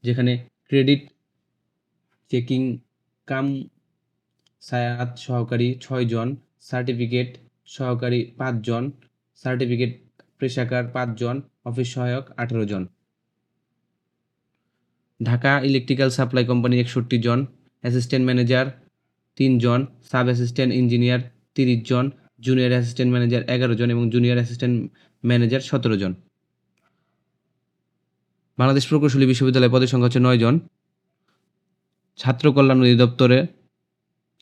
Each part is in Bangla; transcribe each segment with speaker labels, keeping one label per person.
Speaker 1: যেখানে ক্রেডিট চেকিং কাম সায়াত সহকারী 6 জন, সার্টিফিকেট সহকারী 5 জন, সার্টিফিকেট পেশাকার 5 জন, অফিস সহায়ক 18 জন। ঢাকা ইলেকট্রিক্যাল সাপ্লাই কোম্পানি 61 জন, অ্যাসিস্ট্যান্ট ম্যানেজার 3 জন, সাব অ্যাসিস্ট্যান্ট ইঞ্জিনিয়ার 30 জন, জুনিয়র অ্যাসিস্ট্যান্ট ম্যানেজার 11 জন এবং জুনিয়র অ্যাসিস্ট্যান্ট ম্যানেজার 17 জন। বাংলাদেশ প্রকৌশলী বিশ্ববিদ্যালয়ে পদের সংখ্যা হচ্ছে 9 জন। ছাত্র কল্যাণ অধিদপ্তরে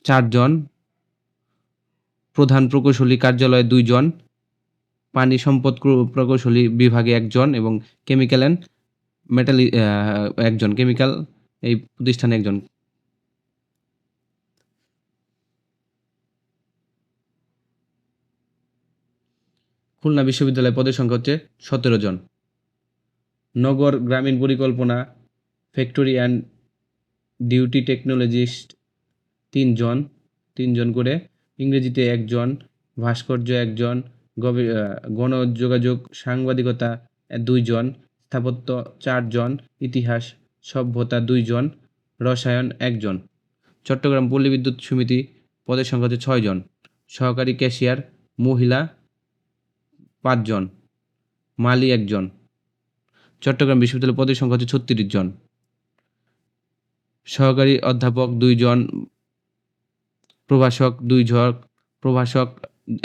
Speaker 1: 4 জন, প্রধান প্রকৌশলী কার্যালয়ে 2 জন, পানি সম্পদ প্রকৌশলী বিভাগে 1 জন এবং কেমিক্যাল অ্যান্ড মেটাল 1 জন, কেমিক্যাল এই প্রতিষ্ঠানে 1 জন। খুলনা বিশ্ববিদ্যালয়ে পদের সংখ্যা হচ্ছে 17 জন। নগর গ্রামীণ পরিকল্পনা ফ্যাক্টরি অ্যান্ড ডিউটি টেকনোলজিস্ট 3 জন করে, ইংরেজিতে 1 জন, ভাস্কর্য 1 জন, গণযোগাযোগ সাংবাদিকতা 2 জন, স্থাপত্য 4 জন, ইতিহাস সভ্যতা 2 জন, রসায়ন 1 জন। চট্টগ্রাম পল্লী বিদ্যুৎ সমিতি পদের সংখ্যা হচ্ছে 6 জন। সহকারী ক্যাশিয়ার মহিলা 5 জন, মালি 1 জন। চট্টগ্রাম বিশ্ববিদ্যালয় পদের সংখ্যা হচ্ছে 36 জন। সহকারী অধ্যাপক 2 জন, প্রভাষক 2 জন, প্রভাষক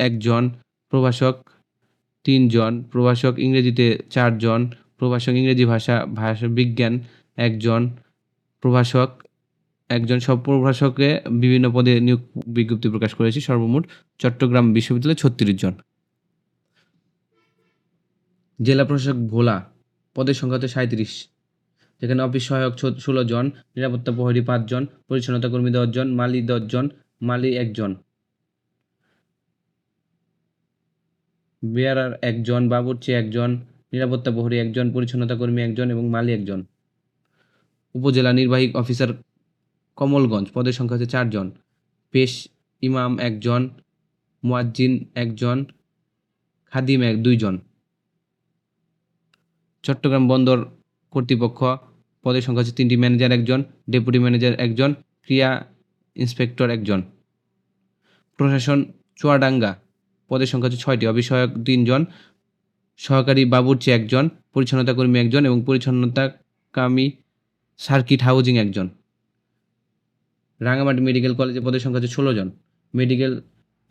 Speaker 1: 1 জন, প্রভাষক 3 জন, প্রভাষক ইংরেজিতে 4 জন, প্রভাষক ইংরেজি ভাষা বিজ্ঞান 1 জন, প্রভাষক 1 জন। সব প্রভাষকে বিভিন্ন পদে নিয়োগ বিজ্ঞপ্তি প্রকাশ করেছে। সর্বমোট চট্টগ্রাম বিশ্ববিদ্যালয়ে 36 জন। জেলা প্রশাসক ভোলা পদের সংখ্যা হচ্ছে 37, যেখানে অফিস সহায়ক 16 জন, নিরাপত্তা প্রহরী 5 জন, পরিচ্ছন্নতা কর্মী 10 জন, মালি 10 জন, মালি 1 জন, বেয়ারার 1 জন, বাবুর্চি 1 জন, নিরাপত্তা প্রহরী 1 জন, পরিচ্ছন্নতা কর্মী 1 জন এবং মালি 1 জন। উপজেলা নির্বাহী অফিসার কমলগঞ্জ পদের সংখ্যা হচ্ছে 4 জন, পেশ ইমাম 1 জন, মুয়াজ্জিন 1 জন, খাদিম 2 জন। চট্টগ্রাম বন্দর কর্তৃপক্ষ পদের সংখ্যা হচ্ছে 3টি, ম্যানেজার 1 জন, ডেপুটি ম্যানেজার 1 জন, ক্রিয়া ইন্সপেক্টর 1 জন। প্রশাসন চুয়াডাঙ্গা পদের সংখ্যা হচ্ছে 6টি, অফিস সহায়ক 3 জন, সহকারী বাবুর্চি 1 জন, পরিচ্ছন্নতা কর্মী 1 জন এবং পরিচ্ছন্নতা কামী সার্কিট হাউজিং 1 জন। রাঙামাটি মেডিকেল কলেজে পদের সংখ্যা হচ্ছে 16 জন, মেডিকেল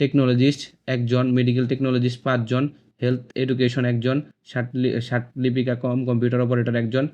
Speaker 1: টেকনোলজিস্ট 1 জন, মেডিকেল টেকনোলজিস্ট 5 জন, হেলথ এডুকেশন 1 জন, ষাটলিপিকা কম্পিউটার অপারেটর 1 জন,